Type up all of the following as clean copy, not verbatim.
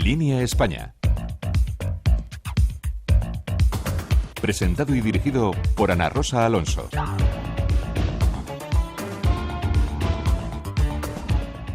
Línea España. Presentado y dirigido por Ana Rosa Alonso.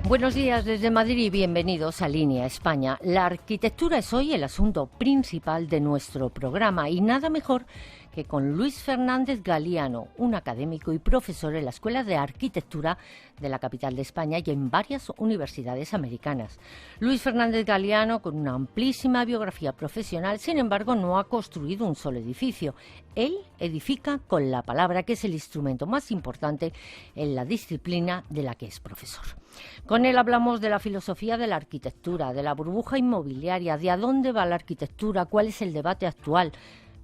Buenos días desde Madrid y bienvenidos a Línea España. La arquitectura es hoy el asunto principal de nuestro programa y nada mejor que con Luis Fernández Galiano, un académico y profesor en la Escuela de Arquitectura de la capital de España y en varias universidades americanas. Luis Fernández Galiano, con una amplísima biografía profesional, sin embargo, no ha construido un solo edificio. Él edifica con la palabra, que es el instrumento más importante en la disciplina de la que es profesor. Con él hablamos de la filosofía de la arquitectura, de la burbuja inmobiliaria, de a dónde va la arquitectura, cuál es el debate actual,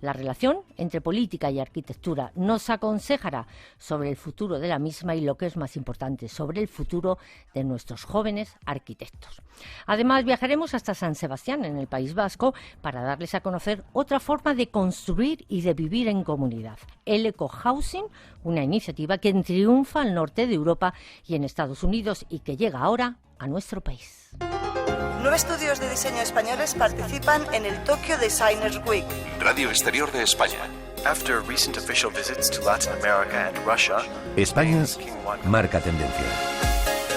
la relación entre política y arquitectura. Nos aconsejará sobre el futuro de la misma y, lo que es más importante, sobre el futuro de nuestros jóvenes arquitectos. Además, viajaremos hasta San Sebastián, en el País Vasco, para darles a conocer otra forma de construir y de vivir en comunidad. El ecohousing, una iniciativa que triunfa al norte de Europa y en Estados Unidos y que llega ahora a nuestro país. 9 estudios de diseño españoles participan en el Tokyo Designers Week. Radio Exterior de España. After recent official visits to Latin America and Russia, España marca tendencia.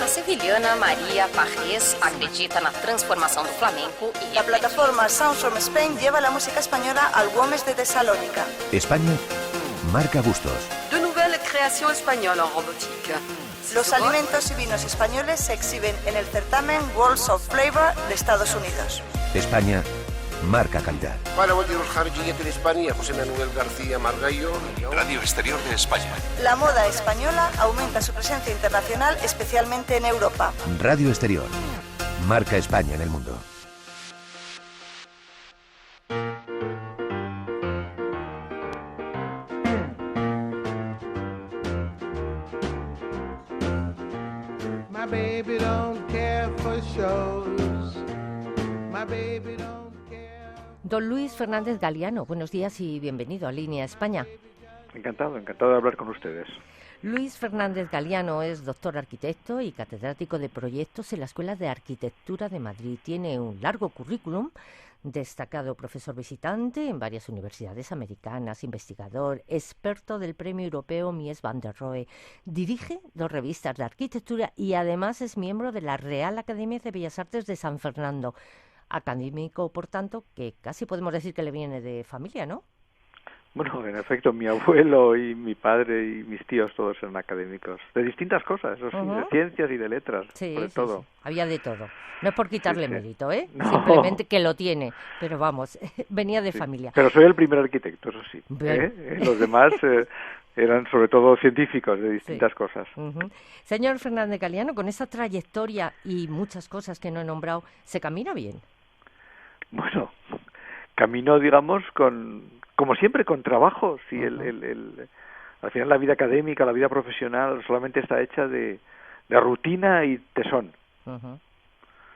A sevillana María Pajés acredita na transformação do flamenco e La plataforma Sounds from Spain lleva la música española al Güemes de Tesalónica. España marca gustos. De nouvelles créations espagnoles en robotique. Los alimentos y vinos españoles se exhiben en el certamen Worlds of Flavor de Estados Unidos. España marca calidad. José Manuel García Margallo. Radio Exterior de España. La moda española aumenta su presencia internacional, especialmente en Europa. Radio Exterior marca España en el mundo. Don Luis Fernández Galiano, buenos días y bienvenido a Línea España. Encantado de hablar con ustedes. Luis Fernández Galiano es doctor arquitecto y catedrático de proyectos en la Escuela de Arquitectura de Madrid. Tiene un largo currículum, destacado profesor visitante en varias universidades americanas, investigador, experto del Premio Europeo Mies van der Rohe. Dirige 2 revistas de arquitectura y además es miembro de la Real Academia de Bellas Artes de San Fernando. Académico, por tanto, que casi podemos decir que le viene de familia, ¿no? Bueno, en efecto, mi abuelo y mi padre y mis tíos todos eran académicos, de distintas cosas, eso sí, de ciencias y de letras, sobre todo. Sí. Había de todo. No es por quitarle mérito, ¿eh? No. Simplemente que lo tiene, pero vamos, venía de familia. Pero soy el primer arquitecto, eso sí. Los demás eran sobre todo científicos de distintas cosas. Señor Fernández Galiano, con esa trayectoria y muchas cosas que no he nombrado, ¿se camina bien? Bueno, camino, digamos, como siempre, con trabajo. Sí, al final la vida académica, la vida profesional solamente está hecha de rutina y tesón.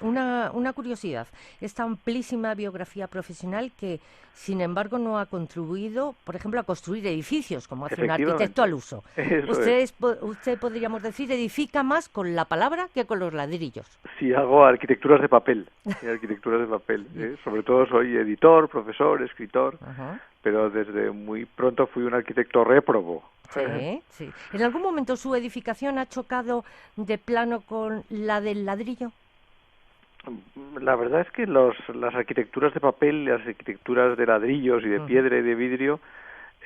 Una curiosidad, esta amplísima biografía profesional que, sin embargo, no ha contribuido, por ejemplo, a construir edificios, como hace un arquitecto al uso. Usted, podríamos decir, edifica más con la palabra que con los ladrillos. Sí, hago arquitecturas de papel, Sobre todo soy editor, profesor, escritor, pero desde muy pronto fui un arquitecto réprobo. Sí. ¿En algún momento su edificación ha chocado de plano con la del ladrillo? La verdad es que las arquitecturas de papel, las arquitecturas de ladrillos y de piedra y de vidrio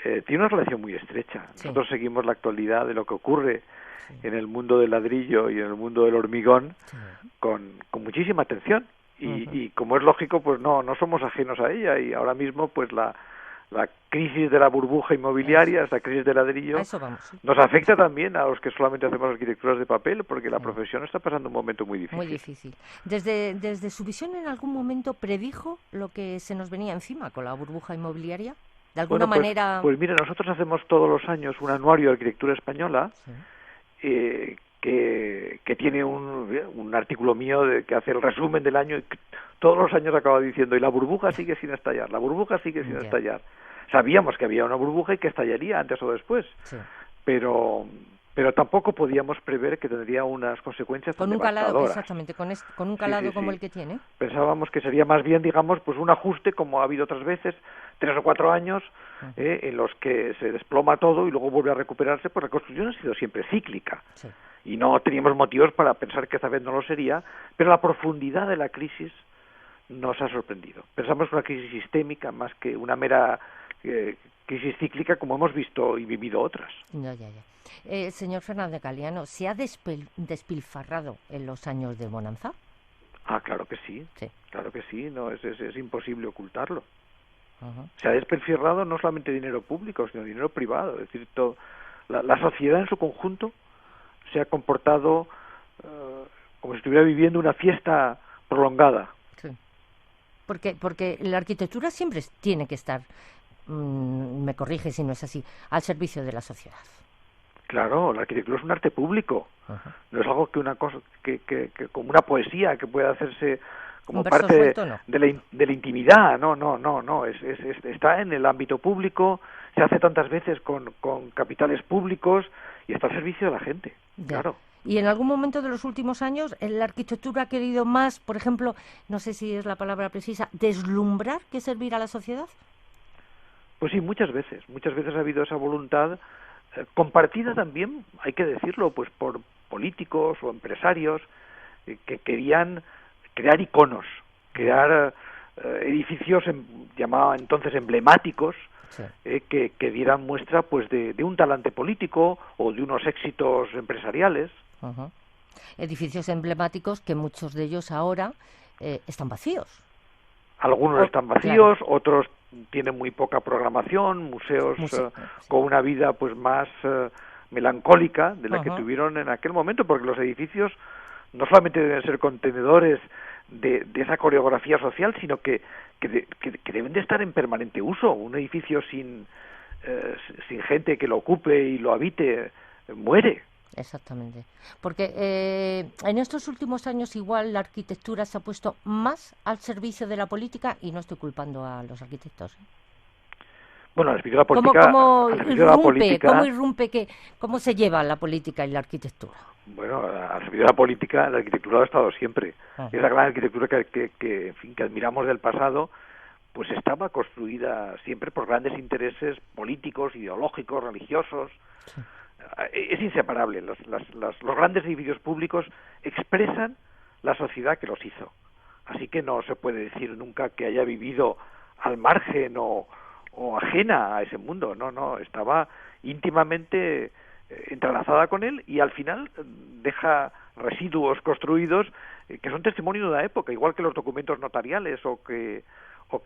tienen una relación muy estrecha. Nosotros seguimos la actualidad de lo que ocurre en el mundo del ladrillo y en el mundo del hormigón con muchísima atención y como es lógico, pues no somos ajenos a ella, y ahora mismo pues la crisis de la burbuja inmobiliaria, esta crisis de ladrillo, nos afecta también a los que solamente hacemos arquitecturas de papel, porque la profesión está pasando un momento muy difícil. Muy difícil. Desde su visión, ¿en algún momento predijo lo que se nos venía encima con la burbuja inmobiliaria? ¿De alguna manera? Pues mira, nosotros hacemos todos los años un anuario de arquitectura española, que tiene un artículo mío que hace el resumen del año, y todos los años acaba diciendo, y la burbuja sigue sin estallar, la burbuja sigue sin estallar. Sabíamos que había una burbuja y que estallaría antes o después, pero pero tampoco podíamos prever que tendría unas consecuencias tan con un calado, devastadoras. exactamente, con un calado como sí. el que tiene. Pensábamos que sería más bien, digamos, pues un ajuste, como ha habido otras veces, 3 o 4 años, en los que se desploma todo y luego vuelve a recuperarse, pues la reconstrucción ha sido siempre cíclica. Sí. Y no teníamos motivos para pensar que esta vez no lo sería, pero la profundidad de la crisis nos ha sorprendido. Pensamos una crisis sistémica más que una mera crisis cíclica, como hemos visto y vivido otras. Ya. Señor Fernández Galiano, ¿se ha despilfarrado en los años de bonanza? Claro que sí. Claro que sí, no es imposible ocultarlo. Uh-huh. Se ha despilfarrado no solamente dinero público, sino dinero privado. Es decir, la sociedad en su conjunto se ha comportado como si estuviera viviendo una fiesta prolongada. Sí. Porque la arquitectura siempre tiene que estar, me corrige si no es así, al servicio de la sociedad. Claro, la arquitectura es un arte público. Uh-huh. No es algo que una cosa que como una poesía que puede hacerse como parte suelto, no. de la intimidad. No. Está en el ámbito público, se hace tantas veces con capitales públicos y está al servicio de la gente. Ya. Claro. Y en algún momento de los últimos años, la arquitectura ha querido más, por ejemplo, no sé si es la palabra precisa, deslumbrar que servir a la sociedad. Pues sí, muchas veces ha habido esa voluntad compartida también, hay que decirlo, pues por políticos o empresarios que querían crear iconos, crear edificios llamados entonces emblemáticos, sí. Que dieran muestra pues de un talante político o de unos éxitos empresariales. Uh-huh. Edificios emblemáticos que muchos de ellos ahora están vacíos. Algunos están vacíos, claro. Otros tienen muy poca programación, museos con una vida pues más melancólica de la uh-huh. que tuvieron en aquel momento, porque los edificios no solamente deben ser contenedores de esa coreografía social, sino que deben de estar en permanente uso. Un edificio sin gente que lo ocupe y lo habite muere. Exactamente. Porque en estos últimos años igual la arquitectura se ha puesto más al servicio de la política, y no estoy culpando a los arquitectos. Bueno, al servicio de la política... ¿Cómo irrumpe? ¿Cómo se lleva la política y la arquitectura? Bueno, al servicio de la política, la arquitectura ha estado siempre. Uh-huh. Esa gran arquitectura que admiramos del pasado, pues estaba construida siempre por grandes intereses políticos, ideológicos, religiosos. Sí. Es inseparable. Los grandes edificios públicos expresan la sociedad que los hizo. Así que no se puede decir nunca que haya vivido al margen o ajena a ese mundo. No, estaba íntimamente entrelazada con él, y al final deja residuos construidos que son testimonio de la época, igual que los documentos notariales o que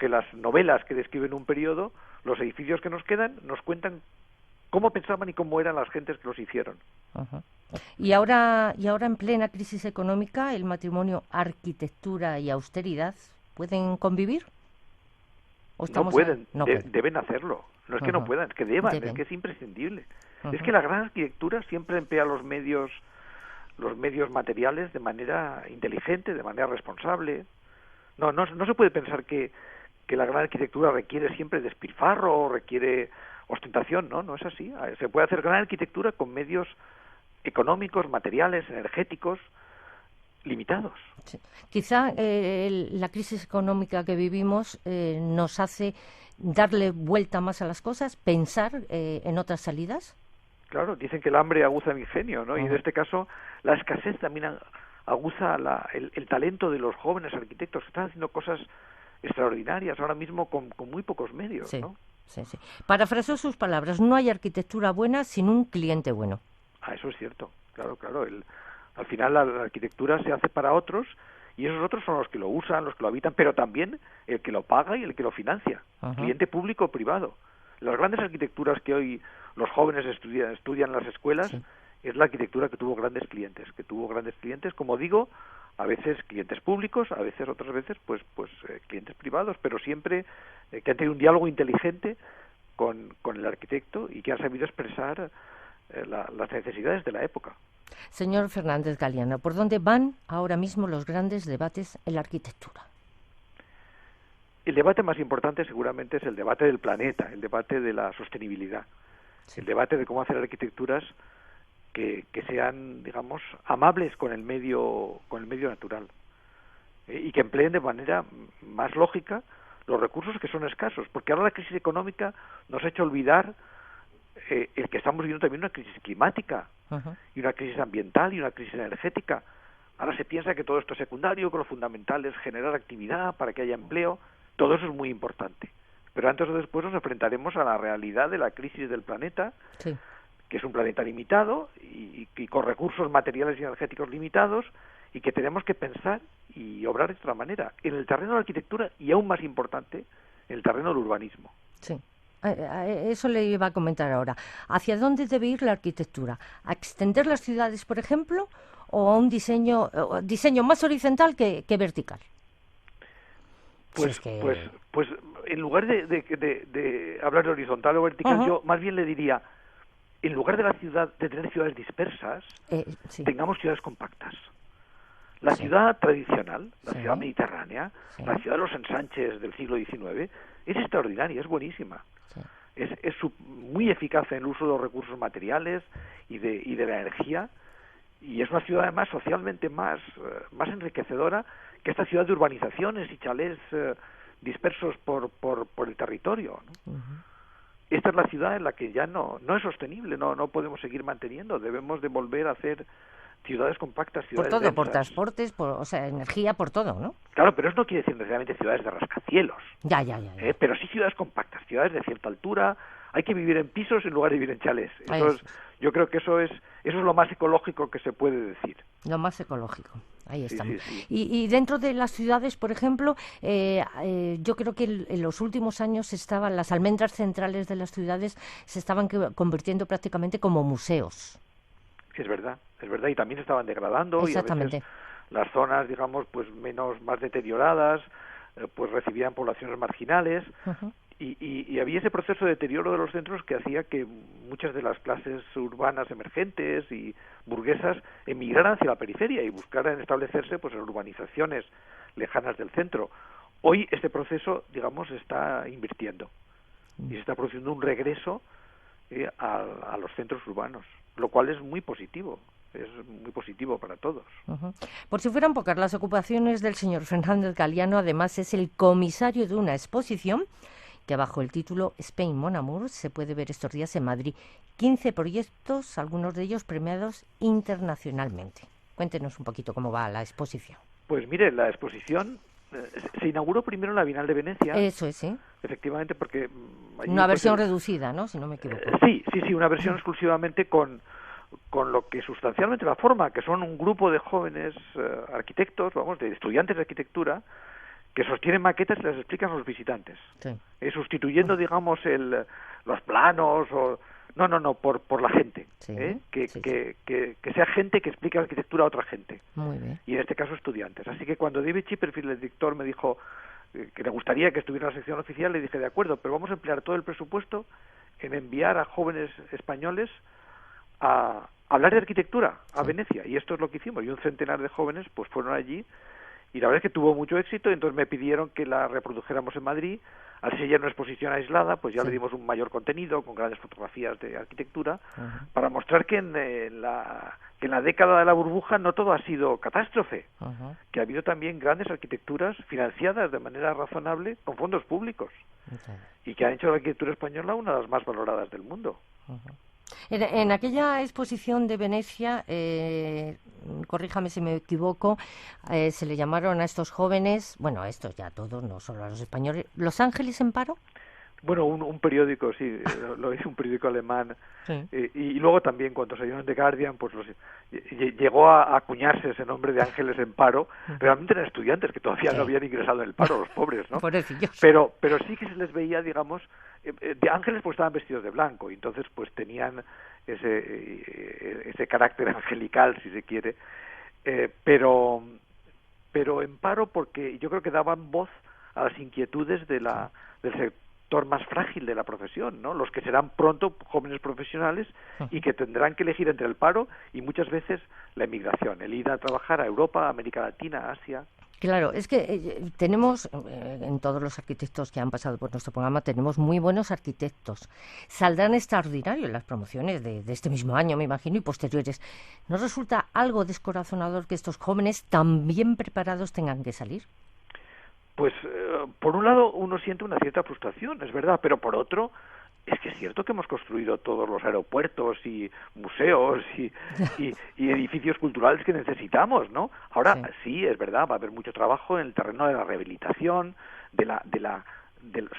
las novelas que describen un periodo. Los edificios que nos quedan nos cuentan cómo pensaban y cómo eran las gentes que los hicieron. Uh-huh. Y ahora en plena crisis económica, ¿el matrimonio arquitectura y austeridad pueden convivir? No pueden, deben hacerlo. No es que no puedan, es que deben. Es que es imprescindible. Uh-huh. Es que la gran arquitectura siempre emplea los medios materiales de manera inteligente, de manera responsable. No se puede pensar que la gran arquitectura requiere siempre despilfarro o requiere ostentación. No es así. Se puede hacer gran arquitectura con medios económicos, materiales, energéticos limitados. Sí. Quizá la crisis económica que vivimos nos hace darle vuelta más a las cosas, pensar en otras salidas. Claro, dicen que el hambre aguza el ingenio, ¿no? Uh-huh. Y en este caso la escasez también aguza el talento de los jóvenes arquitectos que están haciendo cosas extraordinarias ahora mismo con muy pocos medios, sí, ¿no? Sí. Parafraseo sus palabras: no hay arquitectura buena sin un cliente bueno. Eso es cierto, claro. Al final la arquitectura se hace para otros, y esos otros son los que lo usan, los que lo habitan, pero también el que lo paga y el que lo financia. Uh-huh. Cliente público o privado. Las grandes arquitecturas que hoy los jóvenes estudian en las escuelas, sí, es la arquitectura que tuvo grandes clientes, como digo, a veces clientes públicos, a veces otras veces pues clientes privados, pero siempre que han tenido un diálogo inteligente con el arquitecto y que han sabido expresar las necesidades de la época. Señor Fernández Galiano, ¿por dónde van ahora mismo los grandes debates en la arquitectura? El debate más importante seguramente es el debate del planeta, el debate de la sostenibilidad, sí, el debate de cómo hacer arquitecturas que sean, digamos, amables con el medio natural, y que empleen de manera más lógica los recursos que son escasos, porque ahora la crisis económica nos ha hecho olvidar el que estamos viviendo también una crisis climática, y una crisis ambiental y una crisis energética. Ahora se piensa que todo esto es secundario, que lo fundamental es generar actividad para que haya empleo. Todo eso es muy importante, pero antes o después nos enfrentaremos a la realidad de la crisis del planeta, sí, que es un planeta limitado y con recursos materiales y energéticos limitados, y que tenemos que pensar y obrar de otra manera en el terreno de la arquitectura y, aún más importante, en el terreno del urbanismo. Sí. Eso le iba a comentar ahora. ¿Hacia dónde debe ir la arquitectura? ¿A extender las ciudades, por ejemplo, o a un diseño más horizontal que vertical? Pues en lugar de hablar de horizontal o vertical, yo más bien le diría, en lugar de tener ciudades dispersas, sí, tengamos ciudades compactas. La ciudad tradicional, la ciudad mediterránea, la ciudad de los ensanches del siglo XIX, es extraordinaria, es buenísima. Sí. Es muy eficaz en el uso de los recursos materiales y de la energía, y es una ciudad además socialmente más enriquecedora que esta ciudad de urbanizaciones y chalés dispersos por el territorio, ¿no? Esta es la ciudad en la que ya no es sostenible, no podemos seguir manteniendo, debemos de volver a hacer ciudades compactas, ciudades por todo, densas. Por transportes, energía, por todo, ¿no? Claro, pero eso no quiere decir necesariamente ciudades de rascacielos. Ya. Pero sí ciudades compactas, ciudades de cierta altura. Hay que vivir en pisos en lugar de vivir en chalés. Yo creo que eso es lo más ecológico que se puede decir. Lo más ecológico, ahí estamos. Sí. Y dentro de las ciudades, por ejemplo, yo creo que en los últimos años las almendras centrales de las ciudades se estaban convirtiendo prácticamente como museos. Es verdad, y también estaban degradando. Exactamente. Y a veces las zonas, digamos, pues más deterioradas, pues recibían poblaciones marginales. Y había ese proceso de deterioro de los centros que hacía que muchas de las clases urbanas emergentes y burguesas emigraran hacia la periferia y buscaran establecerse pues en urbanizaciones lejanas del centro. Hoy este proceso, digamos, está invirtiendo y se está produciendo un regreso a los centros urbanos, lo cual es muy positivo. Es muy positivo para todos. Por si fueran pocas, las ocupaciones del señor Fernández Galiano, además, es el comisario de una exposición que bajo el título Spain Mon Amour se puede ver estos días en Madrid. 15 proyectos, algunos de ellos premiados internacionalmente. Cuéntenos un poquito cómo va la exposición. Pues mire, la exposición se inauguró primero en la Bienal de Venecia. Eso es, sí. Efectivamente, porque... Una versión reducida, ¿no? Si no me equivoco. Sí, una versión exclusivamente con lo que sustancialmente la forma, que son un grupo de jóvenes arquitectos, de estudiantes de arquitectura, que sostienen maquetas y las explican a los visitantes. Sí. Sustituyendo, digamos, los planos o... No, por la gente. Sí, que sea gente que explique la arquitectura a otra gente. Muy bien. Y en este caso estudiantes. Así que cuando David Chipperfield, el director, me dijo que le gustaría que estuviera en la sección oficial, le dije, de acuerdo, pero vamos a emplear todo el presupuesto en enviar a jóvenes españoles a hablar de arquitectura a Venecia. Y esto es lo que hicimos. Y un centenar de jóvenes pues fueron allí. Y la verdad es que tuvo mucho éxito, entonces me pidieron que la reprodujéramos en Madrid. Al ser ya una exposición aislada, pues ya le dimos un mayor contenido, con grandes fotografías de arquitectura, para mostrar que en la década de la burbuja no todo ha sido catástrofe, que ha habido también grandes arquitecturas financiadas de manera razonable con fondos públicos, y que han hecho la arquitectura española una de las más valoradas del mundo. En aquella exposición de Venecia, corríjame si me equivoco, se le llamaron a estos jóvenes, bueno, a estos ya todos, no solo a los españoles, ¿Los Ángeles en paro? Bueno, un periódico, sí, lo hizo un periódico alemán. Sí. Y luego también cuando salieron en The Guardian, pues llegó a acuñarse ese nombre de Ángeles en paro. Realmente eran estudiantes que todavía no habían ingresado en el paro, los pobres, ¿no? Pero sí que se les veía, digamos, de ángeles pues estaban vestidos de blanco, y entonces pues tenían ese carácter angelical, si se quiere, pero en paro porque yo creo que daban voz a las inquietudes del sector más frágil de la profesión, ¿no? Los que serán pronto jóvenes profesionales y que tendrán que elegir entre el paro y muchas veces la emigración, el ir a trabajar a Europa, a América Latina, a Asia. Claro, es que tenemos, en todos los arquitectos que han pasado por nuestro programa, tenemos muy buenos arquitectos. Saldrán extraordinarios las promociones de este mismo año, me imagino, y posteriores. ¿No resulta algo descorazonador que estos jóvenes tan bien preparados tengan que salir? Pues, por un lado, uno siente una cierta frustración, es verdad, pero por otro, es que es cierto que hemos construido todos los aeropuertos y museos y edificios culturales que necesitamos, ¿no? Ahora sí, es verdad, va a haber mucho trabajo en el terreno de la rehabilitación,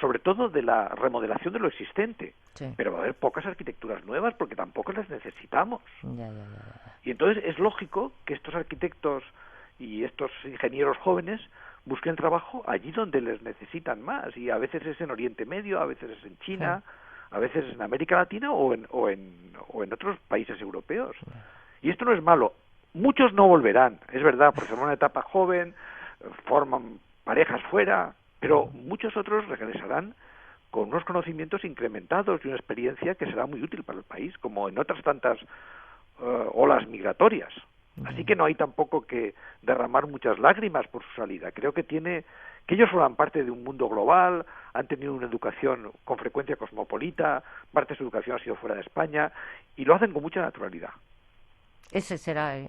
sobre todo de la remodelación de lo existente. Sí. Pero va a haber pocas arquitecturas nuevas porque tampoco las necesitamos. Ya. Y entonces es lógico que estos arquitectos y estos ingenieros jóvenes busquen trabajo allí donde les necesitan más, y a veces es en Oriente Medio, a veces es en China, a veces en América Latina o en otros países europeos. Y esto no es malo. Muchos no volverán, es verdad, porque son una etapa joven, forman parejas fuera, pero muchos otros regresarán con unos conocimientos incrementados y una experiencia que será muy útil para el país, como en otras tantas olas migratorias. Así que no hay tampoco que derramar muchas lágrimas por su salida. Creo que ellos forman parte de un mundo global, han tenido una educación con frecuencia cosmopolita, parte de su educación ha sido fuera de España, y lo hacen con mucha naturalidad. Ese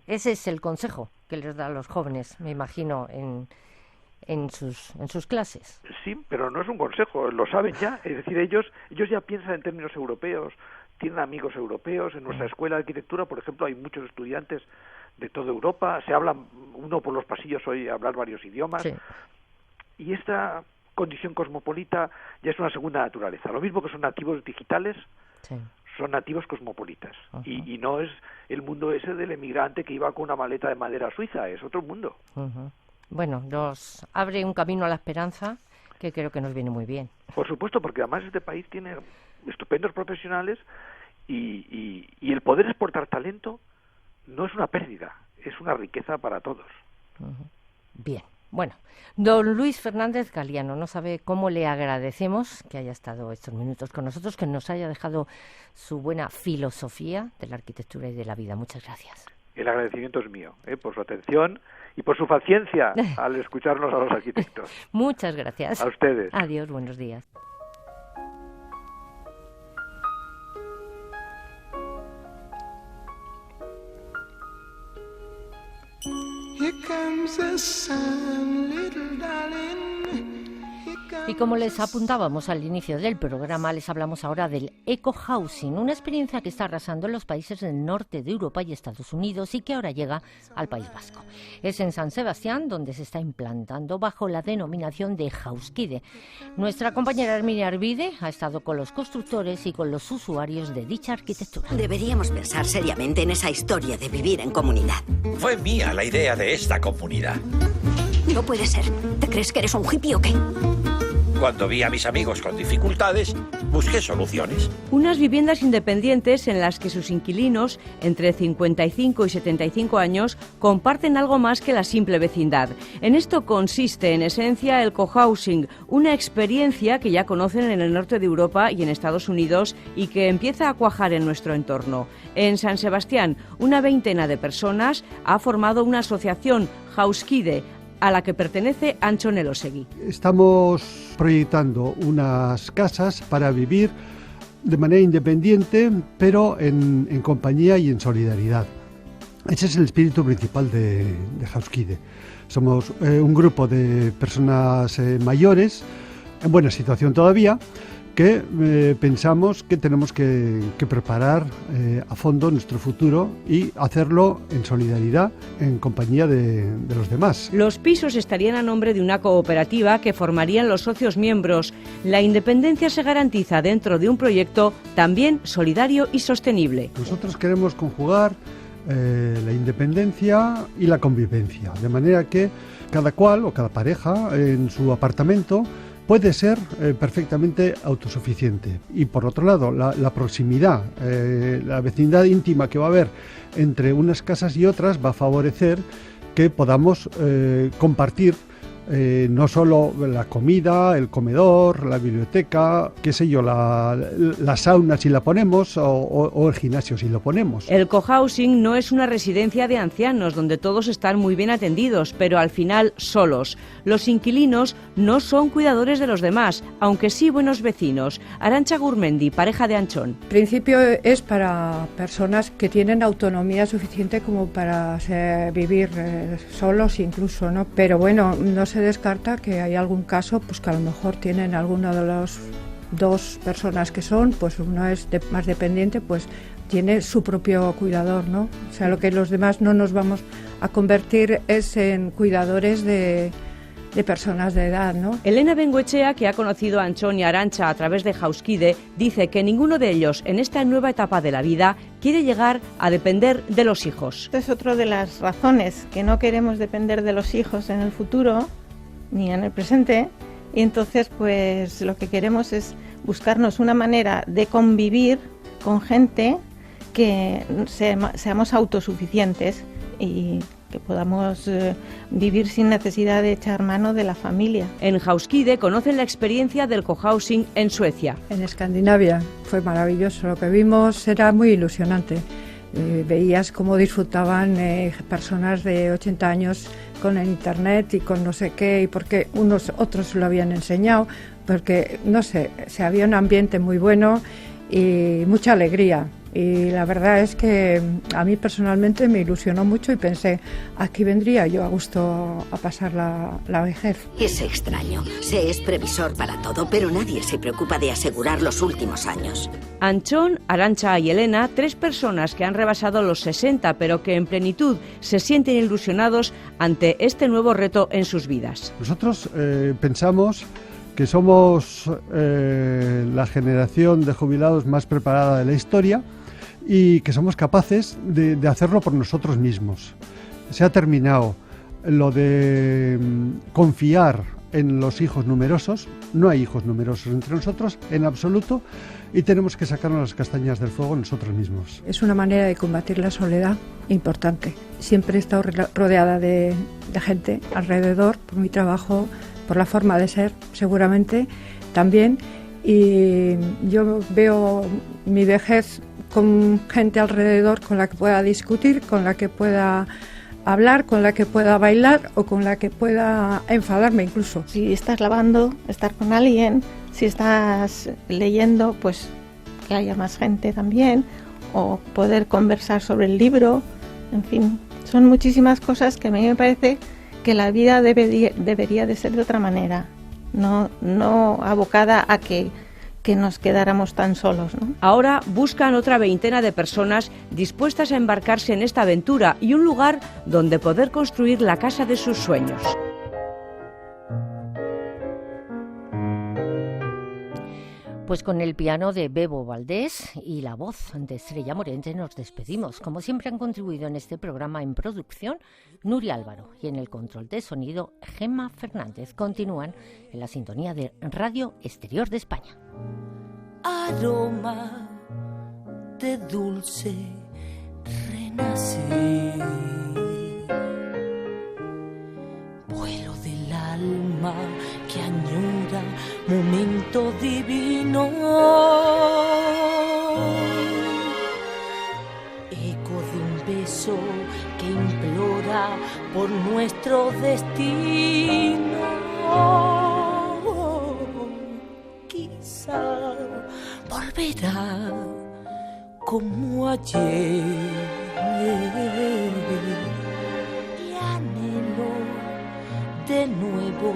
es el consejo que les da a los jóvenes, me imagino, en sus clases. Sí, pero no es un consejo, lo saben ya, es decir, ellos ya piensan en términos europeos, tienen amigos europeos. En nuestra escuela de arquitectura, por ejemplo, hay muchos estudiantes de toda Europa, se habla uno por los pasillos hoy hablar varios idiomas, sí. Y esta condición cosmopolita ya es una segunda naturaleza. Lo mismo que son nativos digitales, sí. Son nativos cosmopolitas. Uh-huh. Y no es el mundo ese del emigrante que iba con una maleta de madera suiza, es otro mundo. Uh-huh. Bueno, nos abre un camino a la esperanza que creo que nos viene muy bien. Por supuesto, porque además este país tiene estupendos profesionales y el poder exportar talento no es una pérdida, es una riqueza para todos. Uh-huh. Bien. Bueno, don Luis Fernández Galiano, no sabe cómo le agradecemos que haya estado estos minutos con nosotros, que nos haya dejado su buena filosofía de la arquitectura y de la vida. Muchas gracias. El agradecimiento es mío, por su atención y por su paciencia al escucharnos a los arquitectos. Muchas gracias. A ustedes. Adiós, buenos días. Y como les apuntábamos al inicio del programa, les hablamos ahora del eco-housing, una experiencia que está arrasando en los países del norte de Europa y Estados Unidos y que ahora llega al País Vasco. Es en San Sebastián donde se está implantando bajo la denominación de Hauskide. Nuestra compañera Herminia Arvide ha estado con los constructores y con los usuarios de dicha arquitectura. Deberíamos pensar seriamente en esa historia de vivir en comunidad. Fue mía la idea de esta comunidad. No puede ser. ¿Te crees que eres un hippie o qué? Cuando vi a mis amigos con dificultades, busqué soluciones. Unas viviendas independientes en las que sus inquilinos, entre 55 y 75 años, comparten algo más que la simple vecindad. En esto consiste, en esencia, el cohousing, una experiencia que ya conocen en el norte de Europa y en Estados Unidos y que empieza a cuajar en nuestro entorno. En San Sebastián, una veintena de personas ha formado una asociación, Hauskide, a la que pertenece Antxon Elosegui. Estamos proyectando unas casas para vivir de manera independiente, pero en compañía y en solidaridad. Ese es el espíritu principal de Hauskide. Somos un grupo de personas mayores, en buena situación todavía, que pensamos que tenemos que preparar a fondo nuestro futuro y hacerlo en solidaridad, en compañía de los demás. Los pisos estarían a nombre de una cooperativa que formarían los socios miembros. La independencia se garantiza dentro de un proyecto también solidario y sostenible. Nosotros queremos conjugar la independencia y la convivencia, de manera que cada cual o cada pareja en su apartamento puede ser perfectamente autosuficiente. Y por otro lado, la proximidad, la vecindad íntima que va a haber entre unas casas y otras va a favorecer que podamos compartir no solo la comida, el comedor, la biblioteca, qué sé yo, la sauna si la ponemos o el gimnasio si lo ponemos. El cohousing no es una residencia de ancianos donde todos están muy bien atendidos, pero al final solos. Los inquilinos no son cuidadores de los demás, aunque sí buenos vecinos. Arantxa Gurmendi, pareja de Anchón. En principio es para personas que tienen autonomía suficiente como para vivir solos incluso, ¿no? Pero bueno, no se descarta que hay algún caso pues que a lo mejor tienen alguno de los dos personas que son, pues uno es más dependiente, pues tiene su propio cuidador, ¿no? O sea, lo que los demás no nos vamos a convertir es en cuidadores de personas de edad, ¿no? Elena Bengoechea, que ha conocido a Anchón y a Arantxa a través de Hauskide, dice que ninguno de ellos en esta nueva etapa de la vida quiere llegar a depender de los hijos. Esta es otra de las razones que no queremos depender de los hijos en el futuro ni en el presente, y entonces pues lo que queremos es buscarnos una manera de convivir con gente que seamos autosuficientes y que podamos vivir sin necesidad de echar mano de la familia. En Hauskide conocen la experiencia del cohousing en Suecia. En Escandinavia fue maravilloso, lo que vimos era muy ilusionante. Veías cómo disfrutaban personas de 80 años con el internet y con no sé qué, y porque otros lo habían enseñado, porque no sé, había un ambiente muy bueno y mucha alegría. Y la verdad es que a mí personalmente me ilusionó mucho y pensé, aquí vendría yo a gusto a pasar la vejez. Es extraño, se es previsor para todo, pero nadie se preocupa de asegurar los últimos años. Anchón, Arantxa y Elena, 3 personas que han rebasado los 60, pero que en plenitud se sienten ilusionados ante este nuevo reto en sus vidas. Nosotros pensamos que somos la generación de jubilados más preparada de la historia y que somos capaces de hacerlo por nosotros mismos. Se ha terminado lo de confiar en los hijos numerosos. No hay hijos numerosos entre nosotros en absoluto, y tenemos que sacarnos las castañas del fuego nosotros mismos. Es una manera de combatir la soledad importante. Siempre he estado rodeada de gente alrededor, por mi trabajo, por la forma de ser, seguramente también, y yo veo mi vejez con gente alrededor con la que pueda discutir, con la que pueda hablar, con la que pueda bailar o con la que pueda enfadarme incluso. Si estás lavando, estar con alguien, si estás leyendo, pues que haya más gente también, o poder conversar sobre el libro, en fin, son muchísimas cosas que a mí me parece que la vida debería de ser de otra manera, no abocada a que nos quedáramos tan solos, ¿no? Ahora buscan otra veintena de personas dispuestas a embarcarse en esta aventura y un lugar donde poder construir la casa de sus sueños. Pues con el piano de Bebo Valdés y la voz de Estrella Morente nos despedimos. Como siempre han contribuido en este programa en producción Nuria Álvaro y en el control de sonido Gemma Fernández. Continúan en la sintonía de Radio Exterior de España. Aroma de dulce renacer, vuelo del alma que añora momento divino, eco de un beso que implora por nuestro destino. Quizá volverá como ayer y anhelo de nuevo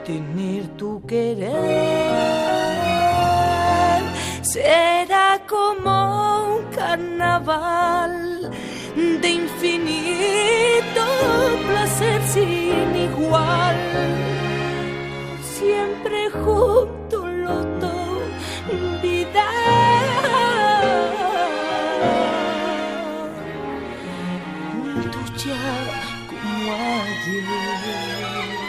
tener tu querer. Será como un carnaval de infinito placer sin igual, siempre juntos los dos, vida tuya como ayer.